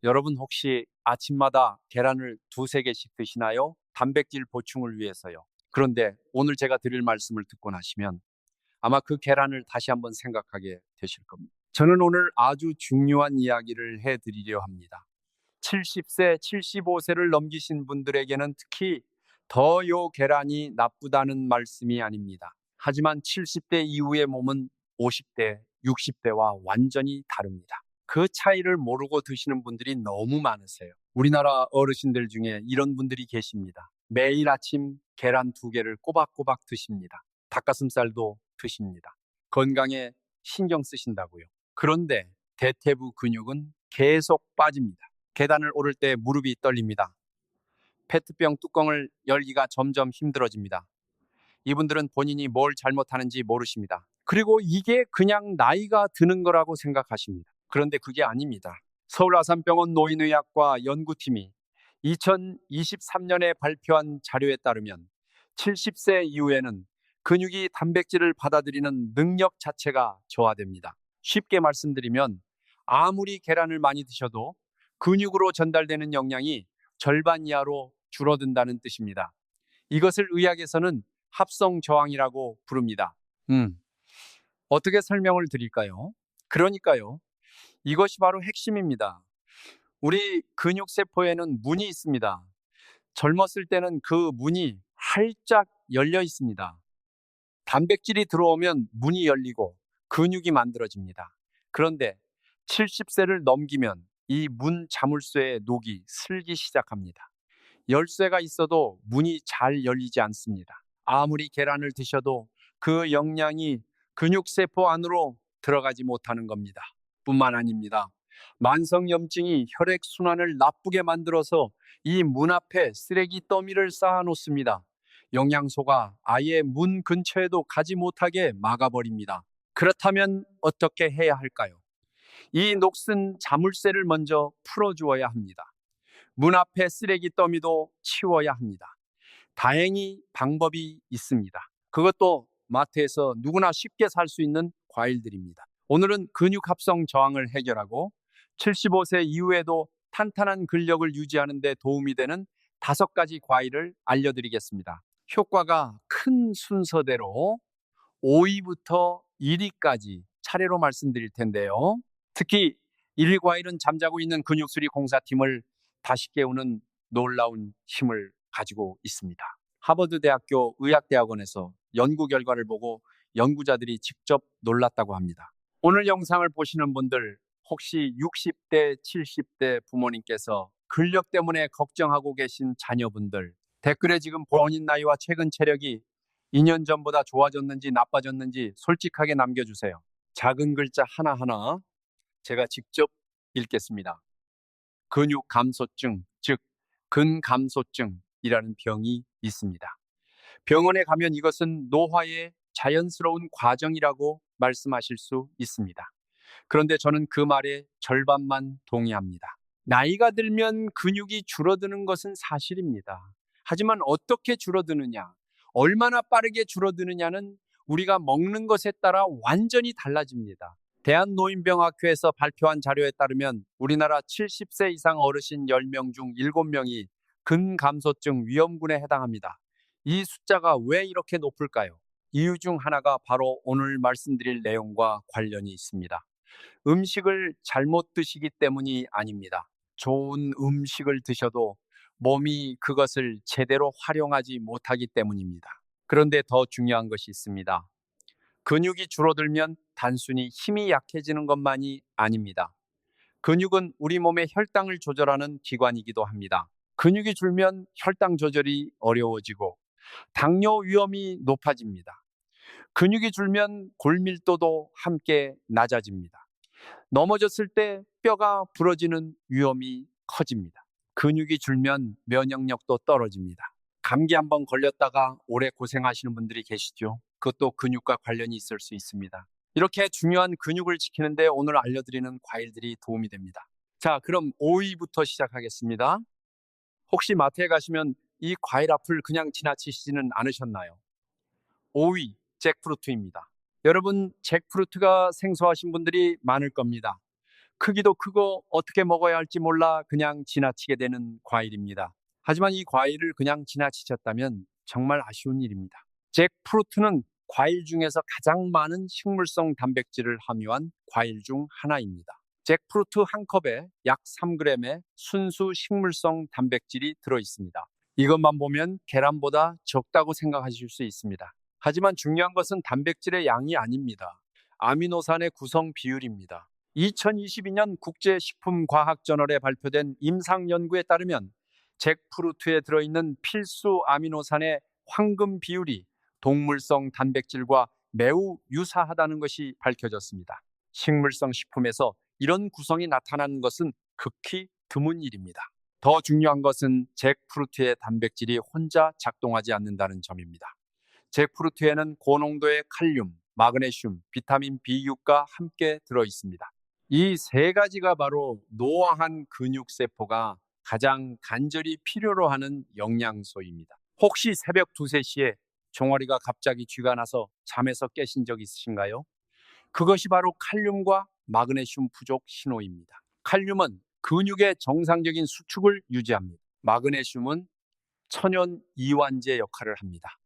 여러분 혹시 아침마다 계란을 두세 개씩 드시나요? 단백질 보충을 위해서요. 그런데 오늘 제가 드릴 말씀을 듣고 나시면 아마 그 계란을 다시 한번 생각하게 되실 겁니다. 저는 오늘 아주 중요한 이야기를 해드리려 합니다. 70세, 75세를 넘기신 분들에게는 특히 더 요 계란이 나쁘다는 말씀이 아닙니다. 하지만 70대 이후의 몸은 50대, 60대와 완전히 다릅니다. 그 차이를 모르고 드시는 분들이 너무 많으세요. 우리나라 어르신들 중에 이런 분들이 계십니다. 매일 아침 계란 두 개를 꼬박꼬박 드십니다. 닭가슴살도 드십니다. 건강에 신경 쓰신다고요. 그런데 대퇴부 근육은 계속 빠집니다. 계단을 오를 때 무릎이 떨립니다. 페트병 뚜껑을 열기가 점점 힘들어집니다. 이분들은 본인이 뭘 잘못하는지 모르십니다. 그리고 이게 그냥 나이가 드는 거라고 생각하십니다. 그런데 그게 아닙니다. 서울 아산병원 노인의학과 연구팀이 2023년에 발표한 자료에 따르면 70세 이후에는 근육이 단백질을 받아들이는 능력 자체가 저하됩니다. 쉽게 말씀드리면 아무리 계란을 많이 드셔도 근육으로 전달되는 영양이 절반 이하로 줄어든다는 뜻입니다. 이것을 의학에서는 합성 저항이라고 부릅니다. 어떻게 설명을 드릴까요? 그러니까요. 이것이 바로 핵심입니다. 우리 근육세포에는 문이 있습니다. 젊었을 때는 그 문이 활짝 열려 있습니다. 단백질이 들어오면 문이 열리고 근육이 만들어집니다. 그런데 70세를 넘기면 이 문 자물쇠의 녹이 슬기 시작합니다. 열쇠가 있어도 문이 잘 열리지 않습니다. 아무리 계란을 드셔도 그 영양이 근육세포 안으로 들어가지 못하는 겁니다. 뿐만 아닙니다. 만성염증이 혈액순환을 나쁘게 만들어서 이 문 앞에 쓰레기 더미를 쌓아 놓습니다. 영양소가 아예 문 근처에도 가지 못하게 막아버립니다. 그렇다면 어떻게 해야 할까요? 이 녹슨 자물쇠를 먼저 풀어주어야 합니다. 문 앞에 쓰레기 더미도 치워야 합니다. 다행히 방법이 있습니다. 그것도 마트에서 누구나 쉽게 살 수 있는 과일들입니다. 오늘은 근육 합성 저항을 해결하고 75세 이후에도 탄탄한 근력을 유지하는 데 도움이 되는 5가지 과일을 알려드리겠습니다. 효과가 큰 순서대로 5위부터 1위까지 차례로 말씀드릴 텐데요. 특히 1위 과일은 잠자고 있는 근육수리 공사팀을 다시 깨우는 놀라운 힘을 가지고 있습니다. 하버드 대학교 의학대학원에서 연구 결과를 보고 연구자들이 직접 놀랐다고 합니다. 오늘 영상을 보시는 분들 혹시 60대, 70대 부모님께서 근력 때문에 걱정하고 계신 자녀분들 댓글에 지금 본인 나이와 최근 체력이 2년 전보다 좋아졌는지 나빠졌는지 솔직하게 남겨주세요. 작은 글자 하나하나 제가 직접 읽겠습니다. 근육 감소증, 즉 근감소증이라는 병이 있습니다. 병원에 가면 이것은 노화의 자연스러운 과정이라고 말씀하실 수 있습니다. 그런데 저는 그 말의 절반만 동의합니다. 나이가 들면 근육이 줄어드는 것은 사실입니다. 하지만 어떻게 줄어드느냐, 얼마나 빠르게 줄어드느냐는 우리가 먹는 것에 따라 완전히 달라집니다. 대한노인병학회에서 발표한 자료에 따르면 우리나라 70세 이상 어르신 10명 중 7명이 근감소증 위험군에 해당합니다. 이 숫자가 왜 이렇게 높을까요? 이유 중 하나가 바로 오늘 말씀드릴 내용과 관련이 있습니다. 음식을 잘못 드시기 때문이 아닙니다. 좋은 음식을 드셔도 몸이 그것을 제대로 활용하지 못하기 때문입니다. 그런데 더 중요한 것이 있습니다. 근육이 줄어들면 단순히 힘이 약해지는 것만이 아닙니다. 근육은 우리 몸의 혈당을 조절하는 기관이기도 합니다. 근육이 줄면 혈당 조절이 어려워지고 당뇨 위험이 높아집니다. 근육이 줄면 골밀도도 함께 낮아집니다. 넘어졌을 때 뼈가 부러지는 위험이 커집니다. 근육이 줄면 면역력도 떨어집니다. 감기 한번 걸렸다가 오래 고생하시는 분들이 계시죠. 그것도 근육과 관련이 있을 수 있습니다. 이렇게 중요한 근육을 지키는데 오늘 알려드리는 과일들이 도움이 됩니다. 자, 그럼 5위부터 시작하겠습니다. 혹시 마트에 가시면 이 과일 앞을 그냥 지나치시지는 않으셨나요? 5위, 잭프루트입니다. 여러분, 잭프루트가 생소하신 분들이 많을 겁니다. 크기도 크고 어떻게 먹어야 할지 몰라 그냥 지나치게 되는 과일입니다. 하지만 이 과일을 그냥 지나치셨다면 정말 아쉬운 일입니다. 잭프루트는 과일 중에서 가장 많은 식물성 단백질을 함유한 과일 중 하나입니다. 잭프루트 한 컵에 약 3g의 순수 식물성 단백질이 들어 있습니다. 이것만 보면 계란보다 적다고 생각하실 수 있습니다. 하지만 중요한 것은 단백질의 양이 아닙니다. 아미노산의 구성 비율입니다. 2022년 국제식품과학저널에 발표된 임상 연구에 따르면 잭프루트에 들어있는 필수 아미노산의 황금 비율이 동물성 단백질과 매우 유사하다는 것이 밝혀졌습니다. 식물성 식품에서 이런 구성이 나타나는 것은 극히 드문 일입니다. 더 중요한 것은 잭프루트의 단백질이 혼자 작동하지 않는다는 점입니다. 잭프루트에는 고농도의 칼륨, 마그네슘, 비타민 B6가 함께 들어 있습니다. 이 세 가지가 바로 노화한 근육세포가 가장 간절히 필요로 하는 영양소입니다. 혹시 새벽 2, 3시에 종아리가 갑자기 쥐가 나서 잠에서 깨신 적 있으신가요? 그것이 바로 칼륨과 마그네슘 부족 신호입니다. 칼륨은 근육의 정상적인 수축을 유지합니다. 마그네슘은 천연 이완제 역할을 합니다.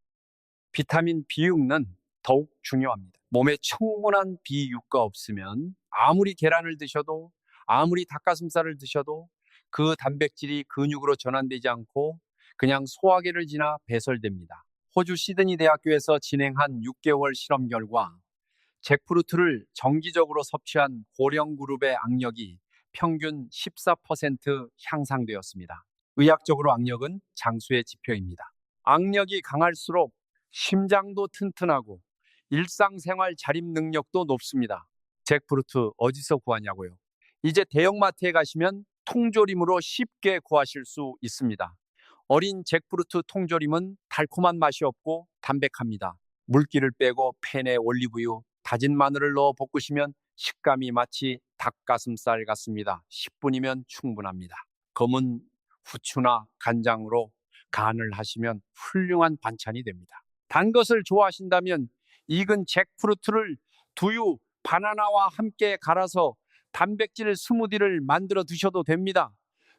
비타민 B6는 더욱 중요합니다. 몸에 충분한 B6가 없으면 아무리 계란을 드셔도 아무리 닭가슴살을 드셔도 그 단백질이 근육으로 전환되지 않고 그냥 소화기를 지나 배설됩니다. 호주 시드니 대학교에서 진행한 6개월 실험 결과 잭프루트를 정기적으로 섭취한 고령 그룹의 악력이 평균 14% 향상되었습니다. 의학적으로 악력은 장수의 지표입니다. 악력이 강할수록 심장도 튼튼하고 일상생활 자립 능력도 높습니다. 잭프루트 어디서 구하냐고요? 이제 대형마트에 가시면 통조림으로 쉽게 구하실 수 있습니다. 어린 잭프루트 통조림은 달콤한 맛이 없고 담백합니다. 물기를 빼고 팬에 올리브유, 다진 마늘을 넣어 볶으시면 식감이 마치 닭가슴살 같습니다. 10분이면 충분합니다. 검은 후추나 간장으로 간을 하시면 훌륭한 반찬이 됩니다. 단 것을 좋아하신다면 익은 잭프루트를 두유, 바나나와 함께 갈아서 단백질 스무디를 만들어 드셔도 됩니다.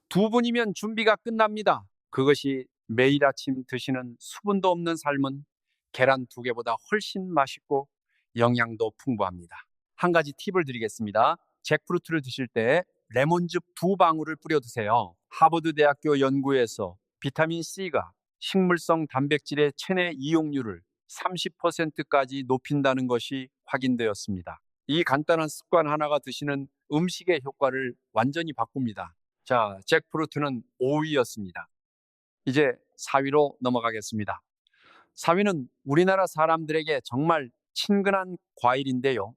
2분이면 준비가 끝납니다. 그것이 매일 아침 드시는 수분도 없는 삶은 계란 2개보다 훨씬 맛있고 영양도 풍부합니다. 한 가지 팁을 드리겠습니다. 잭프루트를 드실 때 레몬즙 2방울을 뿌려 드세요. 하버드 대학교 연구에서 비타민 C가 식물성 단백질의 체내 이용률을 30%까지 높인다는 것이 확인되었습니다. 이 간단한 습관 하나가 드시는 음식의 효과를 완전히 바꿉니다. 자, 잭프루트는 5위였습니다. 이제 4위로 넘어가겠습니다. 4위는 우리나라 사람들에게 정말 친근한 과일인데요.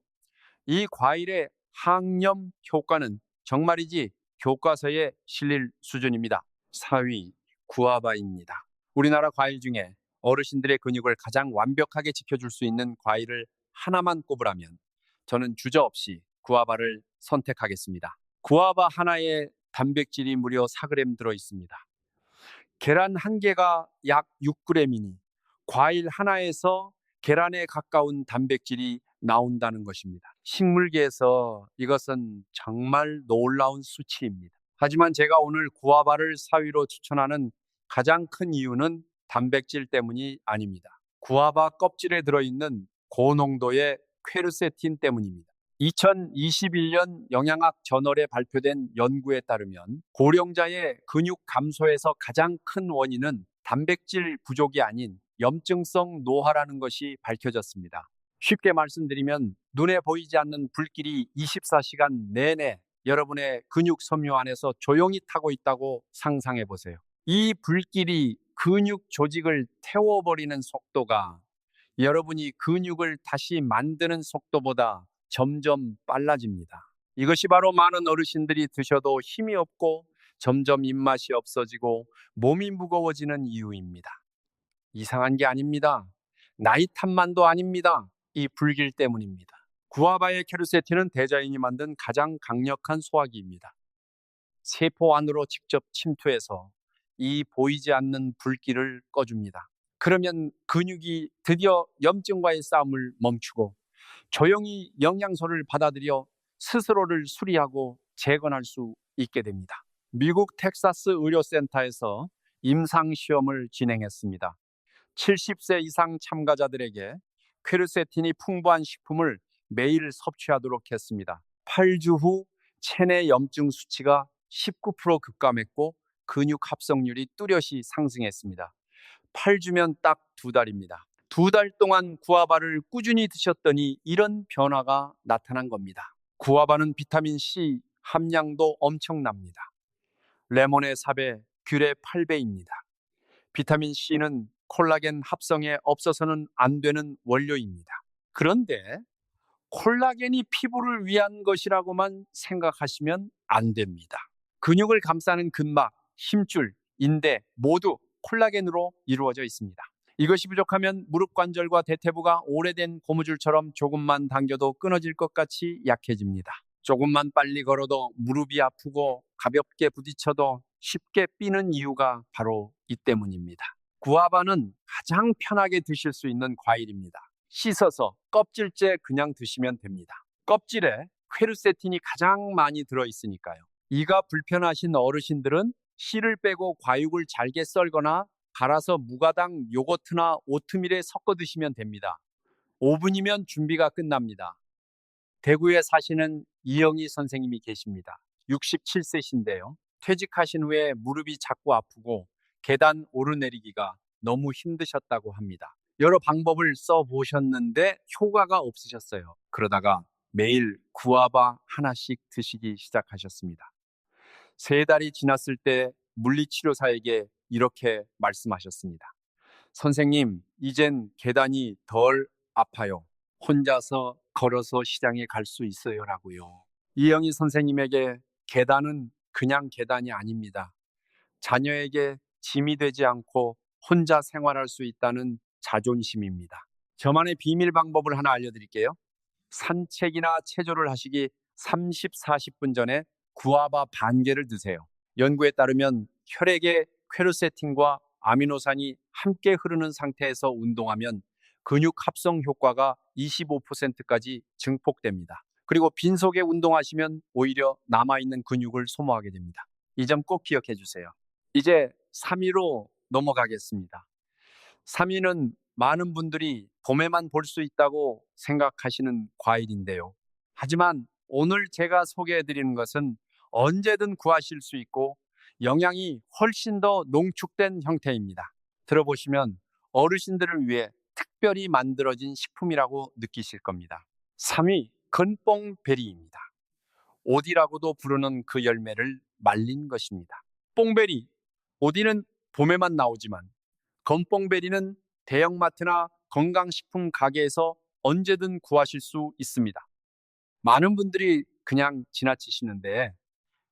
이 과일의 항염 효과는 정말이지 교과서에 실릴 수준입니다. 4위, 구아바입니다. 우리나라 과일 중에 어르신들의 근육을 가장 완벽하게 지켜줄 수 있는 과일을 하나만 꼽으라면 저는 주저없이 구아바를 선택하겠습니다. 구아바 하나에 단백질이 무려 4g 들어 있습니다. 계란 한 개가 약 6g이니 과일 하나에서 계란에 가까운 단백질이 나온다는 것입니다. 식물계에서 이것은 정말 놀라운 수치입니다. 하지만 제가 오늘 구아바를 4위로 추천하는 가장 큰 이유는 단백질 때문이 아닙니다. 구아바 껍질에 들어있는 고농도의 퀘르세틴 때문입니다. 2021년 영양학 저널에 발표된 연구에 따르면 고령자의 근육 감소에서 가장 큰 원인은 단백질 부족이 아닌 염증성 노화라는 것이 밝혀졌습니다. 쉽게 말씀드리면 눈에 보이지 않는 불길이 24시간 내내 여러분의 근육 섬유 안에서 조용히 타고 있다고 상상해 보세요. 이 불길이 근육 조직을 태워버리는 속도가 여러분이 근육을 다시 만드는 속도보다 점점 빨라집니다. 이것이 바로 많은 어르신들이 드셔도 힘이 없고 점점 입맛이 없어지고 몸이 무거워지는 이유입니다. 이상한 게 아닙니다. 나이 탓만도 아닙니다. 이 불길 때문입니다. 구아바의 케르세틴은 대자연이 만든 가장 강력한 소화기입니다. 세포 안으로 직접 침투해서 이 보이지 않는 불길을 꺼줍니다. 그러면 근육이 드디어 염증과의 싸움을 멈추고 조용히 영양소를 받아들여 스스로를 수리하고 재건할 수 있게 됩니다. 미국 텍사스 의료센터에서 임상시험을 진행했습니다. 70세 이상 참가자들에게 퀘르세틴이 풍부한 식품을 매일 섭취하도록 했습니다. 8주 후 체내 염증 수치가 19% 급감했고 근육 합성률이 뚜렷이 상승했습니다. 8주면 딱 2달입니다. 2달 동안 구아바를 꾸준히 드셨더니 이런 변화가 나타난 겁니다. 구아바는 비타민 C 함량도 엄청납니다. 레몬의 4배, 귤의 8배입니다. 비타민 C는 콜라겐 합성에 없어서는 안 되는 원료입니다. 그런데 콜라겐이 피부를 위한 것이라고만 생각하시면 안 됩니다. 근육을 감싸는 근막, 힘줄, 인대 모두 콜라겐으로 이루어져 있습니다. 이것이 부족하면 무릎 관절과 대퇴부가 오래된 고무줄처럼 조금만 당겨도 끊어질 것 같이 약해집니다. 조금만 빨리 걸어도 무릎이 아프고 가볍게 부딪혀도 쉽게 삐는 이유가 바로 이 때문입니다. 구아바는 가장 편하게 드실 수 있는 과일입니다. 씻어서 껍질째 그냥 드시면 됩니다. 껍질에 퀘르세틴이 가장 많이 들어있으니까요. 이가 불편하신 어르신들은 씨를 빼고 과육을 잘게 썰거나 갈아서 무가당 요거트나 오트밀에 섞어 드시면 됩니다. 5분이면 준비가 끝납니다. 대구에 사시는 이영희 선생님이 계십니다. 67세신데요. 퇴직하신 후에 무릎이 자꾸 아프고 계단 오르내리기가 너무 힘드셨다고 합니다. 여러 방법을 써보셨는데 효과가 없으셨어요. 그러다가 매일 구아바 하나씩 드시기 시작하셨습니다. 3달이 지났을 때 물리치료사에게 이렇게 말씀하셨습니다. 선생님, 이젠 계단이 덜 아파요. 혼자서 걸어서 시장에 갈 수 있어요라고요. 이영희 선생님에게 계단은 그냥 계단이 아닙니다. 자녀에게 짐이 되지 않고 혼자 생활할 수 있다는 자존심입니다. 저만의 비밀 방법을 하나 알려드릴게요. 산책이나 체조를 하시기 30, 40분 전에 구아바 반 개를 드세요. 연구에 따르면 혈액에 퀘르세틴과 아미노산이 함께 흐르는 상태에서 운동하면 근육 합성 효과가 25%까지 증폭됩니다. 그리고 빈속에 운동하시면 오히려 남아있는 근육을 소모하게 됩니다. 이 점 꼭 기억해 주세요. 이제 3위로 넘어가겠습니다. 3위는 많은 분들이 봄에만 볼 수 있다고 생각하시는 과일인데요. 하지만 오늘 제가 소개해 드리는 것은 언제든 구하실 수 있고 영양이 훨씬 더 농축된 형태입니다. 들어보시면 어르신들을 위해 특별히 만들어진 식품이라고 느끼실 겁니다. 3위, 건뽕베리입니다. 오디라고도 부르는 그 열매를 말린 것입니다. 뽕베리, 오디는 봄에만 나오지만 건뽕베리는 대형마트나 건강식품 가게에서 언제든 구하실 수 있습니다. 많은 분들이 그냥 지나치시는데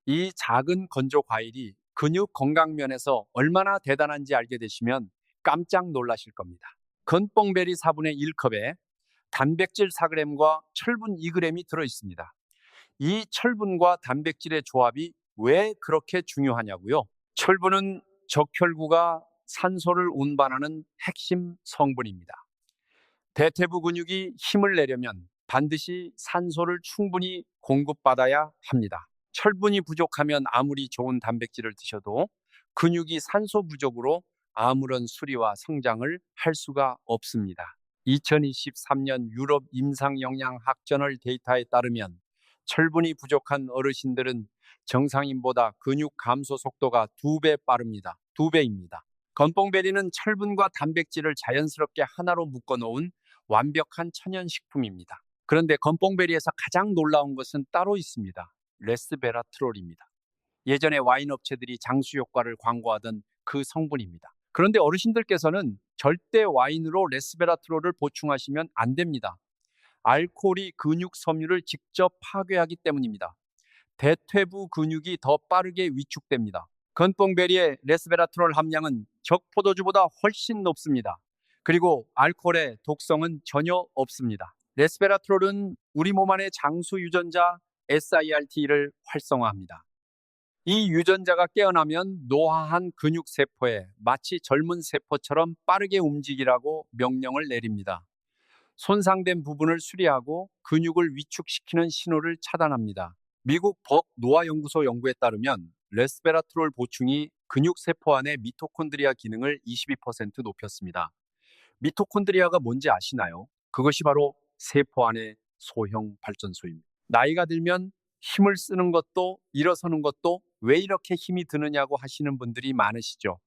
이 작은 건조 과일이 근육 건강 면에서 얼마나 대단한지 알게 되시면 깜짝 놀라실 겁니다. 건뽕베리 4분의 1컵에 단백질 4g과 철분 2g이 들어있습니다. 이 철분과 단백질의 조합이 왜 그렇게 중요하냐고요? 철분은 적혈구가 산소를 운반하는 핵심 성분입니다. 대퇴부 근육이 힘을 내려면 반드시 산소를 충분히 공급받아야 합니다. 철분이 부족하면 아무리 좋은 단백질을 드셔도 근육이 산소 부족으로 아무런 수리와 성장을 할 수가 없습니다. 2023년 유럽 임상영양학 저널 데이터에 따르면 철분이 부족한 어르신들은 정상인보다 근육 감소 속도가 2배 빠릅니다. 2배입니다. 건뽕베리는 철분과 단백질을 자연스럽게 하나로 묶어놓은 완벽한 천연식품입니다. 그런데 건뽕베리에서 가장 놀라운 것은 따로 있습니다. 레스베라트롤입니다. 예전에 와인 업체들이 장수 효과를 광고하던 그 성분입니다. 그런데 어르신들께서는 절대 와인으로 레스베라트롤을 보충하시면 안 됩니다. 알코올이 근육 섬유를 직접 파괴하기 때문입니다. 대퇴부 근육이 더 빠르게 위축됩니다. 건뽕베리의 레스베라트롤 함량은 적포도주보다 훨씬 높습니다. 그리고 알코올의 독성은 전혀 없습니다. 레스베라트롤은 우리 몸 안의 장수 유전자 SIRT를 활성화합니다. 이 유전자가 깨어나면 노화한 근육 세포에 마치 젊은 세포처럼 빠르게 움직이라고 명령을 내립니다. 손상된 부분을 수리하고 근육을 위축시키는 신호를 차단합니다. 미국 벅 노아 연구소 연구에 따르면 레스베라트롤 보충이 근육 세포 안의 미토콘드리아 기능을 22% 높였습니다. 미토콘드리아가 뭔지 아시나요? 그것이 바로 세포 안의 소형 발전소입니다. 나이가 들면 힘을 쓰는 것도 일어서는 것도 왜 이렇게 힘이 드느냐고 하시는 분들이 많으시죠.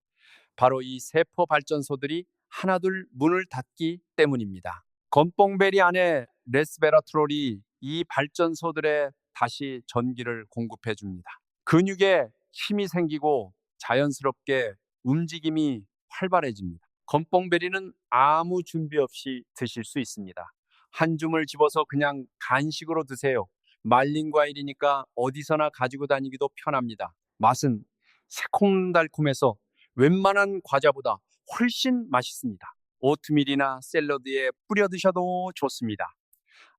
바로 이 세포 발전소들이 하나둘 문을 닫기 때문입니다. 건뽕베리 안에 레스베라트롤이 이 발전소들에 다시 전기를 공급해 줍니다. 근육에 힘이 생기고 자연스럽게 움직임이 활발해집니다. 건뽕베리는 아무 준비 없이 드실 수 있습니다. 한 줌을 집어서 그냥 간식으로 드세요. 말린 과일이니까 어디서나 가지고 다니기도 편합니다. 맛은 새콤달콤해서 웬만한 과자보다 훨씬 맛있습니다. 오트밀이나 샐러드에 뿌려 드셔도 좋습니다.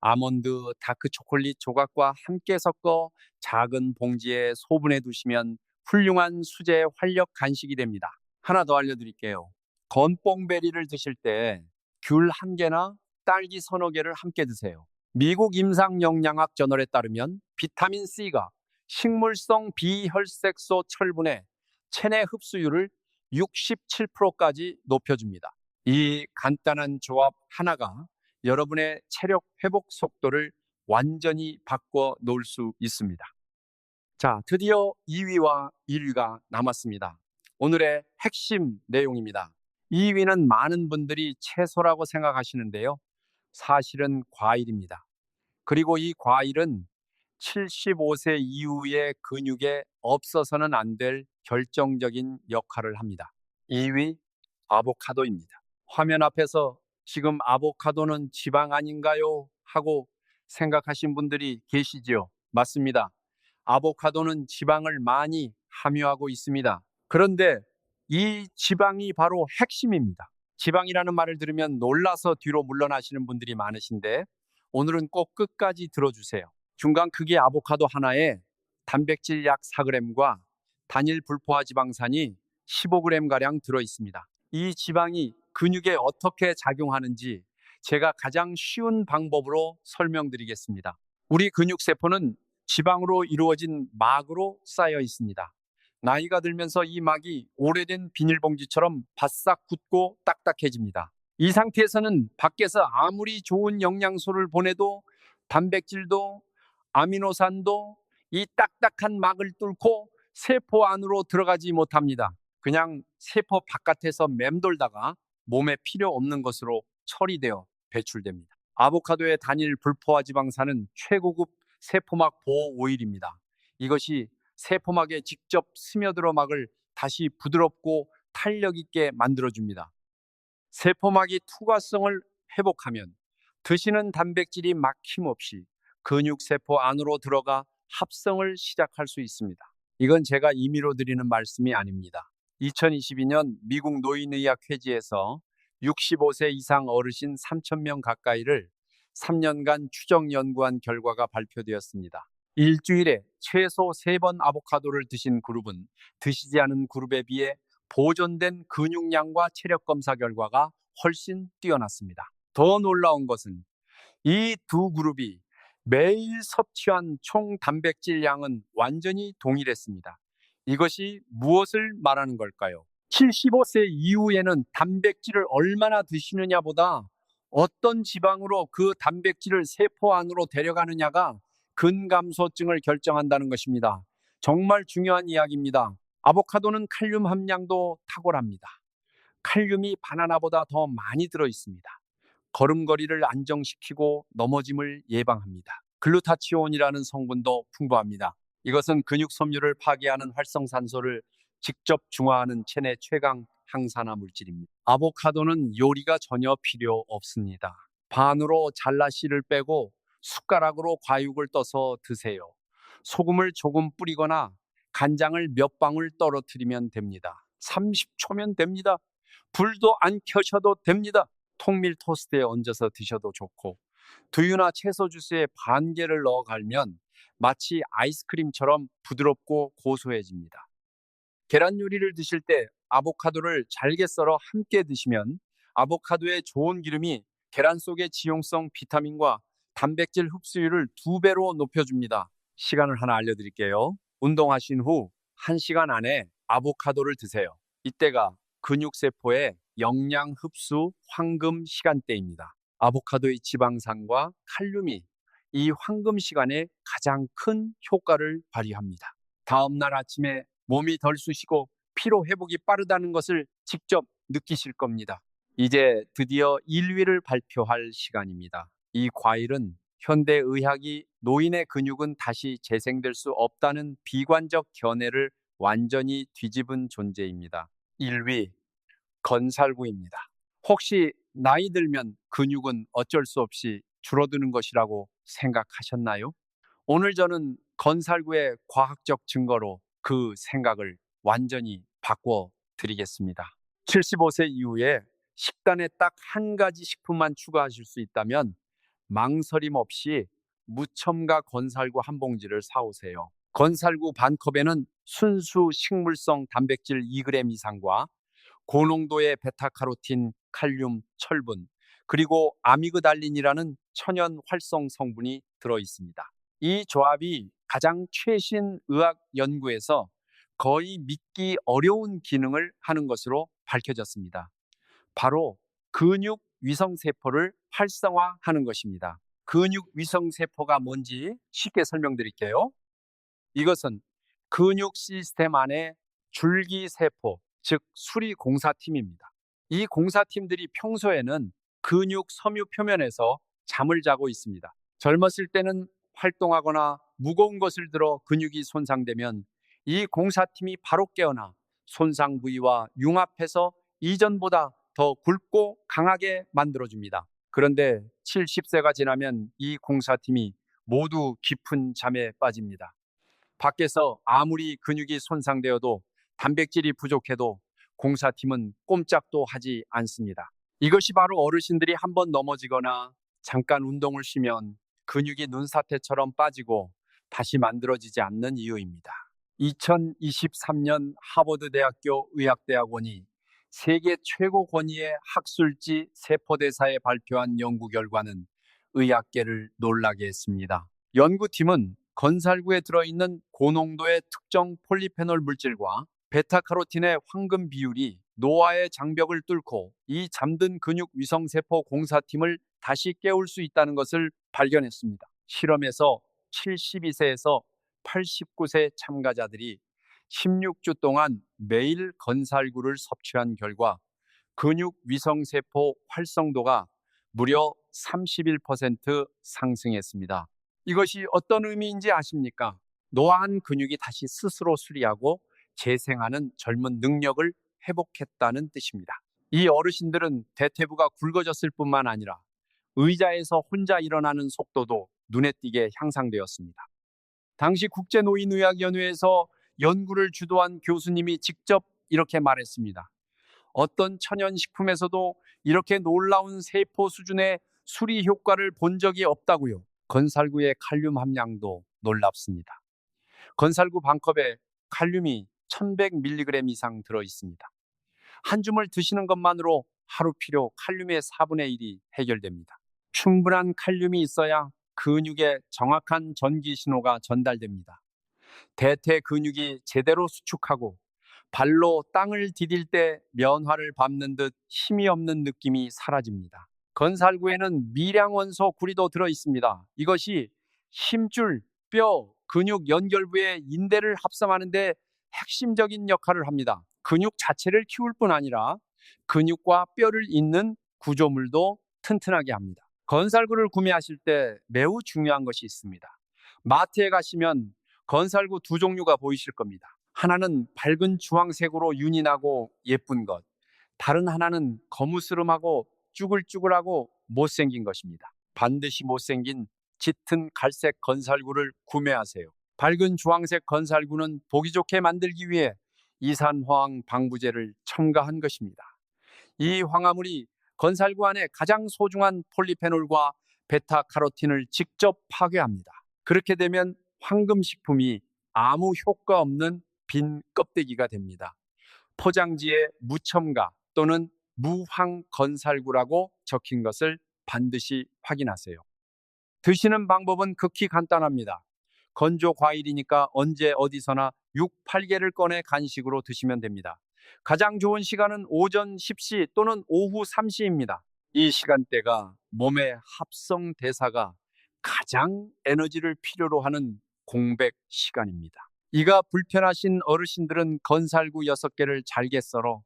아몬드, 다크 초콜릿 조각과 함께 섞어 작은 봉지에 소분해 두시면 훌륭한 수제 활력 간식이 됩니다. 하나 더 알려드릴게요. 건뽕베리를 드실 때 귤 한 개나 딸기 서너 개를 함께 드세요. 미국 임상영양학 저널에 따르면 비타민 C가 식물성 비혈색소 철분의 체내 흡수율을 67%까지 높여줍니다. 이 간단한 조합 하나가 여러분의 체력 회복 속도를 완전히 바꿔 놓을 수 있습니다. 자, 드디어 2위와 1위가 남았습니다. 오늘의 핵심 내용입니다. 2위는 많은 분들이 채소라고 생각하시는데요. 사실은 과일입니다. 그리고 이 과일은 75세 이후의 근육에 없어서는 안 될 결정적인 역할을 합니다. 2위, 아보카도입니다. 화면 앞에서 지금 아보카도는 지방 아닌가요? 하고 생각하신 분들이 계시지요? 맞습니다. 아보카도는 지방을 많이 함유하고 있습니다. 그런데 이 지방이 바로 핵심입니다. 지방이라는 말을 들으면 놀라서 뒤로 물러나시는 분들이 많으신데 오늘은 꼭 끝까지 들어주세요. 중간 크기 아보카도 하나에 단백질 약 4g과 단일 불포화 지방산이 15g가량 들어 있습니다. 이 지방이 근육에 어떻게 작용하는지 제가 가장 쉬운 방법으로 설명드리겠습니다. 우리 근육세포는 지방으로 이루어진 막으로 쌓여 있습니다. 나이가 들면서 이 막이 오래된 비닐봉지처럼 바싹 굳고 딱딱해집니다. 이 상태에서는 밖에서 아무리 좋은 영양소를 보내도 단백질도 아미노산도 이 딱딱한 막을 뚫고 세포 안으로 들어가지 못합니다. 그냥 세포 바깥에서 맴돌다가 몸에 필요 없는 것으로 처리되어 배출됩니다. 아보카도의 단일 불포화 지방산은 최고급 세포막 보호 오일입니다. 이것이 세포막에 직접 스며들어 막을 다시 부드럽고 탄력 있게 만들어줍니다. 세포막이 투과성을 회복하면 드시는 단백질이 막힘없이 근육세포 안으로 들어가 합성을 시작할 수 있습니다. 이건 제가 임의로 드리는 말씀이 아닙니다. 2022년 미국 노인의학 회지에서 65세 이상 어르신 3,000명 가까이를 3년간 추적 연구한 결과가 발표되었습니다. 일주일에 최소 3번 아보카도를 드신 그룹은 드시지 않은 그룹에 비해 보존된 근육량과 체력 검사 결과가 훨씬 뛰어났습니다. 더 놀라운 것은 이 두 그룹이 매일 섭취한 총 단백질 양은 완전히 동일했습니다. 이것이 무엇을 말하는 걸까요? 75세 이후에는 단백질을 얼마나 드시느냐보다 어떤 지방으로 그 단백질을 세포 안으로 데려가느냐가 근감소증을 결정한다는 것입니다. 정말 중요한 이야기입니다. 아보카도는 칼륨 함량도 탁월합니다. 칼륨이 바나나보다 더 많이 들어 있습니다. 걸음걸이를 안정시키고 넘어짐을 예방합니다. 글루타치온이라는 성분도 풍부합니다. 이것은 근육 섬유를 파괴하는 활성산소를 직접 중화하는 체내 최강 항산화 물질입니다. 아보카도는 요리가 전혀 필요 없습니다. 반으로 잘라 씨를 빼고 숟가락으로 과육을 떠서 드세요. 소금을 조금 뿌리거나 간장을 몇 방울 떨어뜨리면 됩니다. 30초면 됩니다. 불도 안 켜셔도 됩니다. 통밀 토스트에 얹어서 드셔도 좋고 두유나 채소 주스에 반 개를 넣어 갈면 마치 아이스크림처럼 부드럽고 고소해집니다. 계란 요리를 드실 때 아보카도를 잘게 썰어 함께 드시면 아보카도의 좋은 기름이 계란 속의 지용성 비타민과 단백질 흡수율을 2배로 높여줍니다. 시간을 하나 알려드릴게요. 운동하신 후 1시간 안에 아보카도를 드세요. 이때가 근육세포의 영양 흡수 황금 시간대입니다. 아보카도의 지방산과 칼륨이 이 황금 시간에 가장 큰 효과를 발휘합니다. 다음날 아침에 몸이 덜 쑤시고 피로 회복이 빠르다는 것을 직접 느끼실 겁니다. 이제 드디어 1위를 발표할 시간입니다. 이 과일은 현대의학이 노인의 근육은 다시 재생될 수 없다는 비관적 견해를 완전히 뒤집은 존재입니다. 1위, 건살구입니다. 혹시 나이 들면 근육은 어쩔 수 없이 줄어드는 것이라고 생각하셨나요? 오늘 저는 건살구의 과학적 증거로 그 생각을 완전히 바꿔 드리겠습니다. 75세 이후에 식단에 딱 한 가지 식품만 추가하실 수 있다면 망설임 없이 무첨가 건살구 한 봉지를 사오세요. 건살구 반 컵에는 순수 식물성 단백질 2g 이상과 고농도의 베타카로틴, 칼륨, 철분, 그리고 아미그달린이라는 천연 활성 성분이 들어 있습니다. 이 조합이 가장 최신 의학 연구에서 거의 믿기 어려운 기능을 하는 것으로 밝혀졌습니다. 바로 근육 위성세포를 활성화하는 것입니다. 근육 위성세포가 뭔지 쉽게 설명드릴게요. 이것은 근육 시스템 안의 줄기세포, 즉 수리공사팀입니다. 이 공사팀들이 평소에는 근육 섬유 표면에서 잠을 자고 있습니다. 젊었을 때는 활동하거나 무거운 것을 들어 근육이 손상되면 이 공사팀이 바로 깨어나 손상 부위와 융합해서 이전보다 더 굵고 강하게 만들어줍니다. 그런데 70세가 지나면 이 공사팀이 모두 깊은 잠에 빠집니다. 밖에서 아무리 근육이 손상되어도 단백질이 부족해도 공사팀은 꼼짝도 하지 않습니다. 이것이 바로 어르신들이 한번 넘어지거나 잠깐 운동을 쉬면 근육이 눈사태처럼 빠지고 다시 만들어지지 않는 이유입니다. 2023년 하버드대학교 의학대학원이 세계 최고 권위의 학술지 세포대사에 발표한 연구 결과는 의학계를 놀라게 했습니다. 연구팀은 건살구에 들어있는 고농도의 특정 폴리페놀 물질과 베타카로틴의 황금 비율이 노화의 장벽을 뚫고 이 잠든 근육 위성세포 공사팀을 다시 깨울 수 있다는 것을 발견했습니다. 실험에서 72세에서 89세 참가자들이 16주 동안 매일 건살구를 섭취한 결과 근육 위성세포 활성도가 무려 31% 상승했습니다. 이것이 어떤 의미인지 아십니까? 노화한 근육이 다시 스스로 수리하고 재생하는 젊은 능력을 회복했다는 뜻입니다. 이 어르신들은 대퇴부가 굵어졌을 뿐만 아니라 의자에서 혼자 일어나는 속도도 눈에 띄게 향상되었습니다. 당시 국제노인의학연회에서 연구를 주도한 교수님이 직접 이렇게 말했습니다. 어떤 천연식품에서도 이렇게 놀라운 세포 수준의 수리 효과를 본 적이 없다고요. 건살구의 칼륨 함량도 놀랍습니다. 건살구 반컵에 칼륨이 1100mg 이상 들어 있습니다. 한 줌을 드시는 것만으로 하루 필요 칼륨의 4분의 1이 해결됩니다. 충분한 칼륨이 있어야 근육에 정확한 전기 신호가 전달됩니다. 대퇴 근육이 제대로 수축하고 발로 땅을 디딜 때 면화를 밟는 듯 힘이 없는 느낌이 사라집니다. 건살구에는 미량원소 구리도 들어 있습니다. 이것이 힘줄, 뼈, 근육 연결부의 인대를 합성하는 데 핵심적인 역할을 합니다. 근육 자체를 키울 뿐 아니라 근육과 뼈를 잇는 구조물도 튼튼하게 합니다. 건살구를 구매하실 때 매우 중요한 것이 있습니다. 마트에 가시면 건살구 두 종류가 보이실 겁니다. 하나는 밝은 주황색으로 윤이 나고 예쁜 것, 다른 하나는 거무스름하고 쭈글쭈글하고 못생긴 것입니다. 반드시 못생긴 짙은 갈색 건살구를 구매하세요. 밝은 주황색 건살구는 보기 좋게 만들기 위해 이산화황 방부제를 첨가한 것입니다. 이 황화물이 건살구 안에 가장 소중한 폴리페놀과 베타카로틴을 직접 파괴합니다. 그렇게 되면 황금식품이 아무 효과 없는 빈 껍데기가 됩니다. 포장지에 무첨가 또는 무황 건살구라고 적힌 것을 반드시 확인하세요. 드시는 방법은 극히 간단합니다. 건조 과일이니까 언제 어디서나 6, 8개를 꺼내 간식으로 드시면 됩니다. 가장 좋은 시간은 오전 10시 또는 오후 3시입니다. 이 시간대가 몸의 합성 대사가 가장 에너지를 필요로 하는 공백 시간입니다. 이가 불편하신 어르신들은 건살구 6개를 잘게 썰어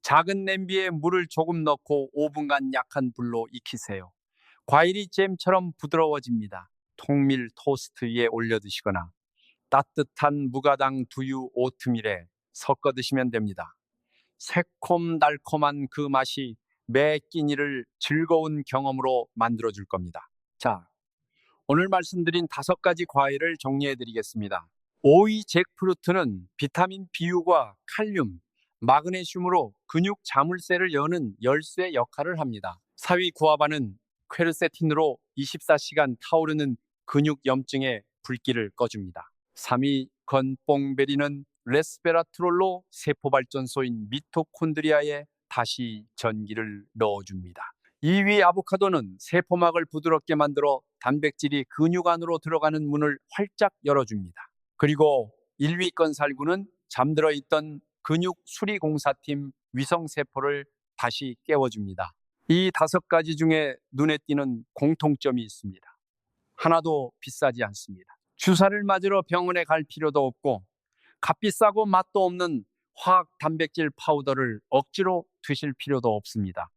작은 냄비에 물을 조금 넣고 5분간 약한 불로 익히세요. 과일이 잼처럼 부드러워집니다. 통밀 토스트 위에 올려 드시거나 따뜻한 무가당 두유 오트밀에 섞어 드시면 됩니다. 새콤달콤한 그 맛이 매 끼니를 즐거운 경험으로 만들어 줄 겁니다. 자, 오늘 말씀드린 5가지 과일을 정리해 드리겠습니다. 오이 잭프루트는 비타민 B유과 칼륨, 마그네슘으로 근육 자물쇠를 여는 열쇠 역할을 합니다. 사위 구아바는 퀘르세틴으로 24시간 타오르는 근육 염증의 불길을 꺼줍니다. 3위 건뽕베리는 레스베라트롤로 세포발전소인 미토콘드리아에 다시 전기를 넣어줍니다. 2위 아보카도는 세포막을 부드럽게 만들어 단백질이 근육 안으로 들어가는 문을 활짝 열어줍니다. 그리고 1위 건살구는 잠들어 있던 근육 수리공사팀 위성세포를 다시 깨워줍니다. 이 5가지 중에 눈에 띄는 공통점이 있습니다. 하나도 비싸지 않습니다. 주사를 맞으러 병원에 갈 필요도 없고 값비싸고 맛도 없는 화학 단백질 파우더를 억지로 드실 필요도 없습니다.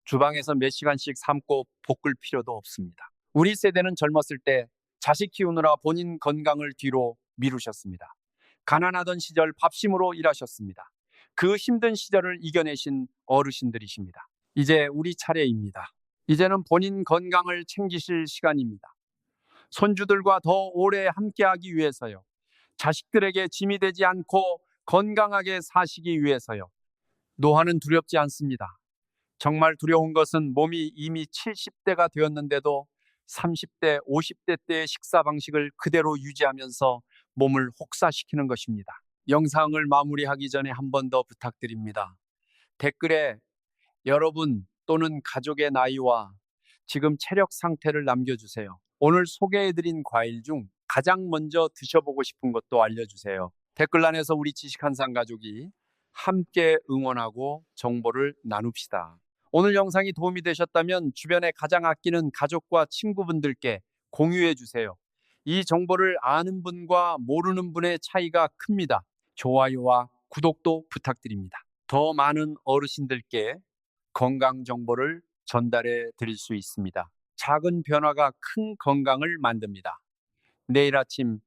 주방에서 몇 시간씩 삶고 볶을 필요도 없습니다. 우리 세대는 젊었을 때 자식 키우느라 본인 건강을 뒤로 미루셨습니다. 가난하던 시절 밥심으로 일하셨습니다. 그 힘든 시절을 이겨내신 어르신들이십니다. 이제 우리 차례입니다. 이제는 본인 건강을 챙기실 시간입니다. 손주들과 더 오래 함께하기 위해서요. 자식들에게 짐이 되지 않고 건강하게 사시기 위해서요. 노화는 두렵지 않습니다. 정말 두려운 것은 몸이 이미 70대가 되었는데도 30대, 50대 때의 식사 방식을 그대로 유지하면서 몸을 혹사시키는 것입니다. 영상을 마무리하기 전에 한 번 더 부탁드립니다. 댓글에 여러분 또는 가족의 나이와 지금 체력 상태를 남겨주세요. 오늘 소개해드린 과일 중 가장 먼저 드셔보고 싶은 것도 알려주세요. 댓글란에서 우리 지식한상 가족이 함께 응원하고 정보를 나눕시다. 오늘 영상이 도움이 되셨다면 주변에 가장 아끼는 가족과 친구분들께 공유해 주세요. 이 정보를 아는 분과 모르는 분의 차이가 큽니다. 좋아요와 구독도 부탁드립니다. 더 많은 어르신들께 건강 정보를 전달해 드릴 수 있습니다. 작은 변화가 큰 건강을 만듭니다. 내일 아침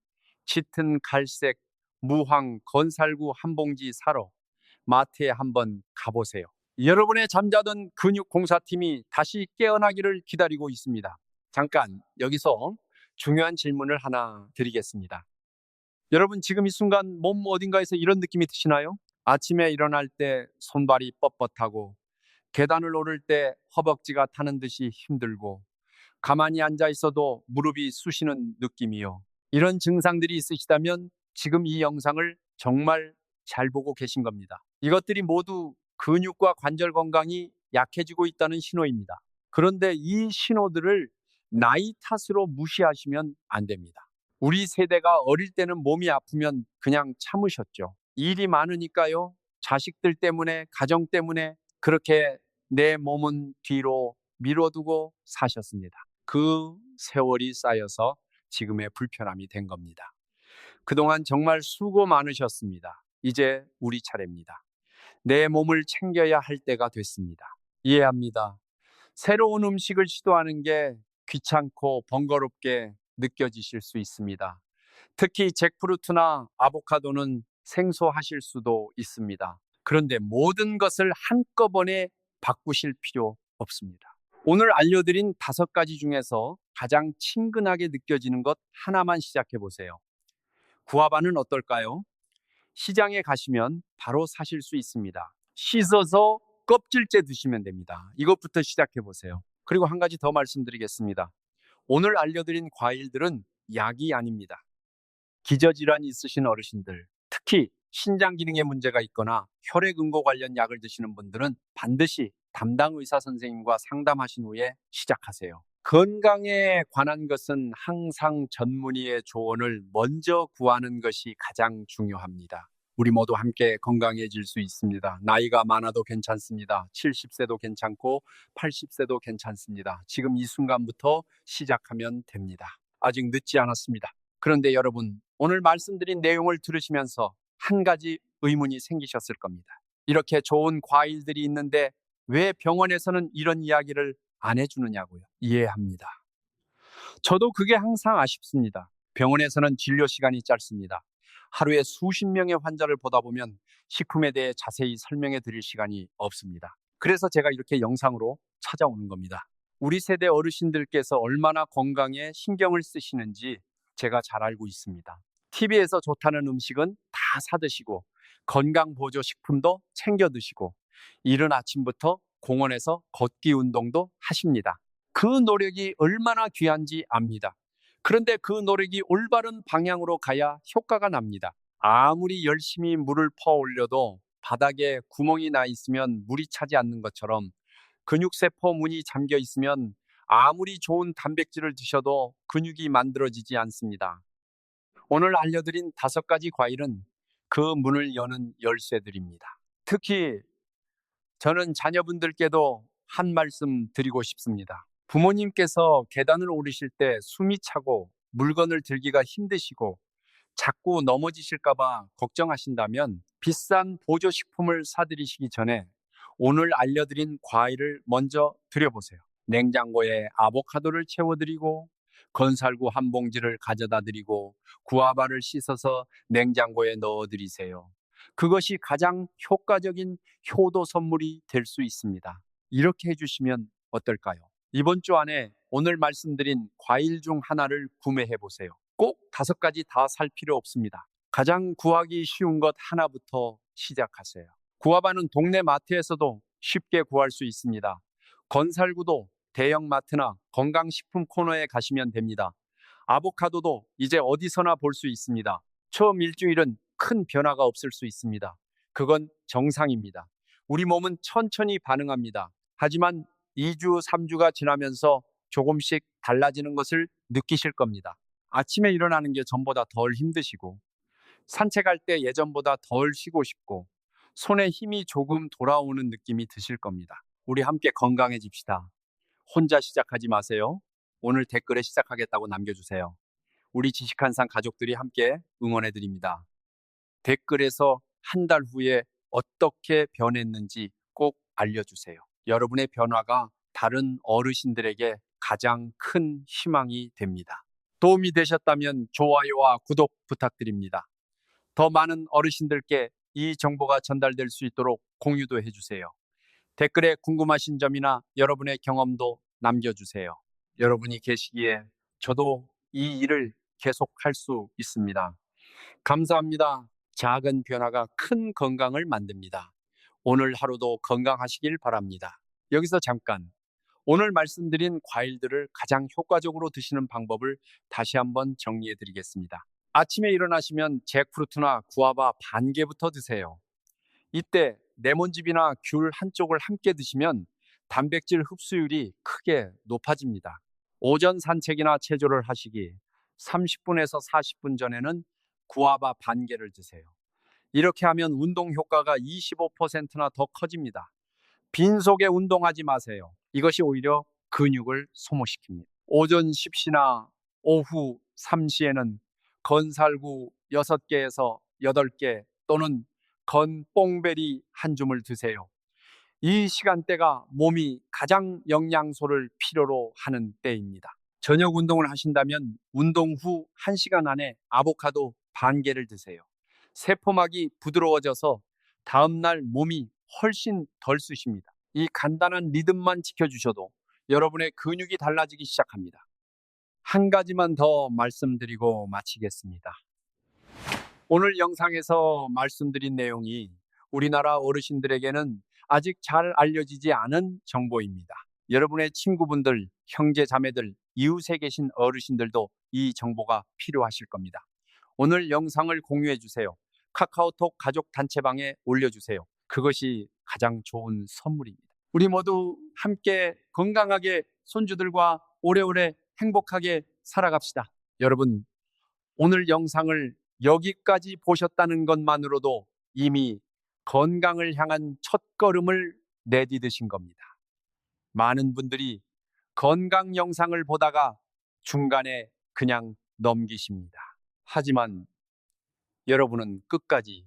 짙은 갈색 무황 건살구 한 봉지 사러 마트에 한번 가보세요. 여러분의 잠자던 근육공사팀이 다시 깨어나기를 기다리고 있습니다. 잠깐 여기서 중요한 질문을 하나 드리겠습니다. 여러분 지금 이 순간 몸 어딘가에서 이런 느낌이 드시나요? 아침에 일어날 때 손발이 뻣뻣하고 계단을 오를 때 허벅지가 타는 듯이 힘들고 가만히 앉아 있어도 무릎이 쑤시는 느낌이요. 이런 증상들이 있으시다면 지금 이 영상을 정말 잘 보고 계신 겁니다. 이것들이 모두 근육과 관절 건강이 약해지고 있다는 신호입니다. 그런데 이 신호들을 나이 탓으로 무시하시면 안 됩니다. 우리 세대가 어릴 때는 몸이 아프면 그냥 참으셨죠. 일이 많으니까요. 자식들 때문에, 가정 때문에 그렇게 내 몸은 뒤로 미뤄두고 사셨습니다. 그 세월이 쌓여서 지금의 불편함이 된 겁니다. 그동안 정말 수고 많으셨습니다. 이제 우리 차례입니다. 내 몸을 챙겨야 할 때가 됐습니다. 이해합니다. 새로운 음식을 시도하는 게 귀찮고 번거롭게 느껴지실 수 있습니다. 특히 잭프루트나 아보카도는 생소하실 수도 있습니다. 그런데 모든 것을 한꺼번에 바꾸실 필요 없습니다. 오늘 알려드린 5가지 중에서 가장 친근하게 느껴지는 것 하나만 시작해 보세요. 구아바는 어떨까요? 시장에 가시면 바로 사실 수 있습니다. 씻어서 껍질째 드시면 됩니다. 이것부터 시작해 보세요. 그리고 한 가지 더 말씀드리겠습니다. 오늘 알려드린 과일들은 약이 아닙니다. 기저질환이 있으신 어르신들, 특히 신장 기능에 문제가 있거나 혈액응고 관련 약을 드시는 분들은 반드시 담당 의사 선생님과 상담하신 후에 시작하세요. 건강에 관한 것은 항상 전문의의 조언을 먼저 구하는 것이 가장 중요합니다. 우리 모두 함께 건강해질 수 있습니다. 나이가 많아도 괜찮습니다. 70세도 괜찮고 80세도 괜찮습니다. 지금 이 순간부터 시작하면 됩니다. 아직 늦지 않았습니다. 그런데 여러분, 오늘 말씀드린 내용을 들으시면서 한 가지 의문이 생기셨을 겁니다. 이렇게 좋은 과일들이 있는데 왜 병원에서는 이런 이야기를 안 해주느냐고요. 이해합니다. 저도 그게 항상 아쉽습니다. 병원에서는 진료 시간이 짧습니다. 하루에 수십 명의 환자를 보다 보면 식품에 대해 자세히 설명해 드릴 시간이 없습니다. 그래서 제가 이렇게 영상으로 찾아오는 겁니다. 우리 세대 어르신들께서 얼마나 건강에 신경을 쓰시는지 제가 잘 알고 있습니다. TV에서 좋다는 음식은 다 사드시고 건강보조 식품도 챙겨 드시고 이른 아침부터 공원에서 걷기 운동도 하십니다. 그 노력이 얼마나 귀한지 압니다. 그런데 그 노력이 올바른 방향으로 가야 효과가 납니다. 아무리 열심히 물을 퍼 올려도 바닥에 구멍이 나 있으면 물이 차지 않는 것처럼 근육세포 문이 잠겨 있으면 아무리 좋은 단백질을 드셔도 근육이 만들어지지 않습니다. 오늘 알려드린 5가지 과일은 그 문을 여는 열쇠들입니다. 특히 저는 자녀분들께도 한 말씀 드리고 싶습니다. 부모님께서 계단을 오르실 때 숨이 차고 물건을 들기가 힘드시고 자꾸 넘어지실까봐 걱정하신다면 비싼 보조식품을 사드리시기 전에 오늘 알려드린 과일을 먼저 드려보세요. 냉장고에 아보카도를 채워드리고 건살구 한 봉지를 가져다 드리고 구아바를 씻어서 냉장고에 넣어드리세요. 그것이 가장 효과적인 효도 선물이 될 수 있습니다. 이렇게 해주시면 어떨까요? 이번 주 안에 오늘 말씀드린 과일 중 하나를 구매해 보세요. 꼭 5가지 다 살 필요 없습니다. 가장 구하기 쉬운 것 하나부터 시작하세요. 구아바는 동네 마트에서도 쉽게 구할 수 있습니다. 건살구도 대형 마트나 건강식품 코너에 가시면 됩니다. 아보카도도 이제 어디서나 볼 수 있습니다. 처음 일주일은 큰 변화가 없을 수 있습니다. 그건 정상입니다. 우리 몸은 천천히 반응합니다. 하지만 2주, 3주가 지나면서 조금씩 달라지는 것을 느끼실 겁니다. 아침에 일어나는 게 전보다 덜 힘드시고, 산책할 때 예전보다 덜 쉬고 싶고, 손에 힘이 조금 돌아오는 느낌이 드실 겁니다. 우리 함께 건강해집시다. 혼자 시작하지 마세요. 오늘 댓글에 시작하겠다고 남겨주세요. 우리 지식한상 가족들이 함께 응원해드립니다. 댓글에서 한 달 후에 어떻게 변했는지 꼭 알려주세요. 여러분의 변화가 다른 어르신들에게 가장 큰 희망이 됩니다. 도움이 되셨다면 좋아요와 구독 부탁드립니다. 더 많은 어르신들께 이 정보가 전달될 수 있도록 공유도 해주세요. 댓글에 궁금하신 점이나 여러분의 경험도 남겨주세요. 여러분이 계시기에 저도 이 일을 계속할 수 있습니다. 감사합니다. 작은 변화가 큰 건강을 만듭니다. 오늘 하루도 건강하시길 바랍니다. 여기서 잠깐 오늘 말씀드린 과일들을 가장 효과적으로 드시는 방법을 다시 한번 정리해 드리겠습니다. 아침에 일어나시면 잭프루트나 구아바 반 개부터 드세요. 이때 레몬즙이나 귤 한쪽을 함께 드시면 단백질 흡수율이 크게 높아집니다. 오전 산책이나 체조를 하시기 30분에서 40분 전에는 구아바 반 개를 드세요. 이렇게 하면 운동 효과가 25%나 더 커집니다. 빈속에 운동하지 마세요. 이것이 오히려 근육을 소모시킵니다. 오전 10시나 오후 3시에는 건살구 6개에서 8개 또는 건뽕베리 한 줌을 드세요. 이 시간대가 몸이 가장 영양소를 필요로 하는 때입니다. 저녁 운동을 하신다면 운동 후 1시간 안에 아보카도 반 개를 드세요. 세포막이 부드러워져서 다음날 몸이 훨씬 덜 쑤십니다. 이 간단한 리듬만 지켜주셔도 여러분의 근육이 달라지기 시작합니다. 한 가지만 더 말씀드리고 마치겠습니다. 오늘 영상에서 말씀드린 내용이 우리나라 어르신들에게는 아직 잘 알려지지 않은 정보입니다. 여러분의 친구분들, 형제, 자매들, 이웃에 계신 어르신들도 이 정보가 필요하실 겁니다. 오늘 영상을 공유해 주세요. 카카오톡 가족 단체방에 올려주세요. 그것이 가장 좋은 선물입니다. 우리 모두 함께 건강하게 손주들과 오래오래 행복하게 살아갑시다. 여러분, 오늘 영상을 여기까지 보셨다는 것만으로도 이미 건강을 향한 첫걸음을 내디디신 겁니다. 많은 분들이 건강 영상을 보다가 중간에 그냥 넘기십니다. 하지만 여러분은 끝까지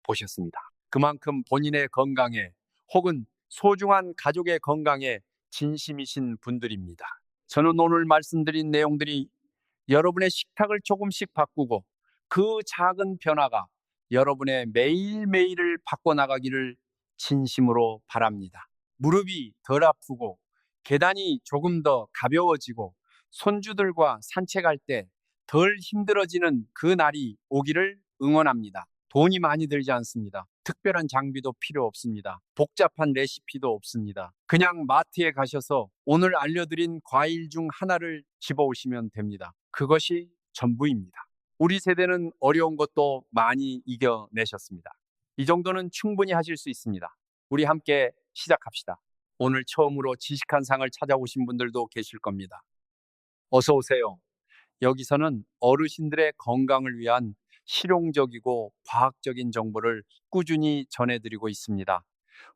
보셨습니다. 그만큼 본인의 건강에 혹은 소중한 가족의 건강에 진심이신 분들입니다. 저는 오늘 말씀드린 내용들이 여러분의 식탁을 조금씩 바꾸고 그 작은 변화가 여러분의 매일매일을 바꿔나가기를 진심으로 바랍니다. 무릎이 덜 아프고 계단이 조금 더 가벼워지고 손주들과 산책할 때 덜 힘들어지는 그 날이 오기를 응원합니다. 돈이 많이 들지 않습니다. 특별한 장비도 필요 없습니다. 복잡한 레시피도 없습니다. 그냥 마트에 가셔서 오늘 알려드린 과일 중 하나를 집어오시면 됩니다. 그것이 전부입니다. 우리 세대는 어려운 것도 많이 이겨내셨습니다. 이 정도는 충분히 하실 수 있습니다. 우리 함께 시작합시다. 오늘 처음으로 지식한상을 찾아오신 분들도 계실 겁니다. 어서 오세요. 여기서는 어르신들의 건강을 위한 실용적이고 과학적인 정보를 꾸준히 전해드리고 있습니다.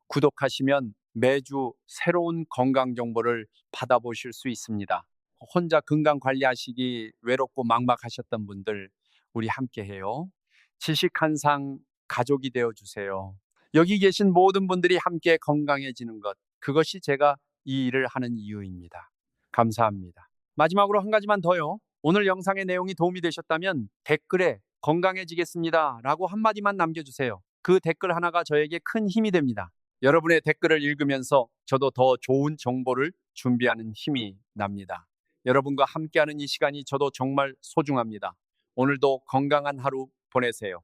구독하시면 매주 새로운 건강 정보를 받아보실 수 있습니다. 혼자 건강 관리하시기 외롭고 막막하셨던 분들, 우리 함께 해요. 지식한상 가족이 되어 주세요. 여기 계신 모든 분들이 함께 건강해지는 것, 그것이 제가 이 일을 하는 이유입니다. 감사합니다. 마지막으로 한 가지만 더요. 오늘 영상의 내용이 도움이 되셨다면 댓글에 건강해지겠습니다 라고 한마디만 남겨주세요. 그 댓글 하나가 저에게 큰 힘이 됩니다. 여러분의 댓글을 읽으면서 저도 더 좋은 정보를 준비하는 힘이 납니다. 여러분과 함께하는 이 시간이 저도 정말 소중합니다. 오늘도 건강한 하루 보내세요.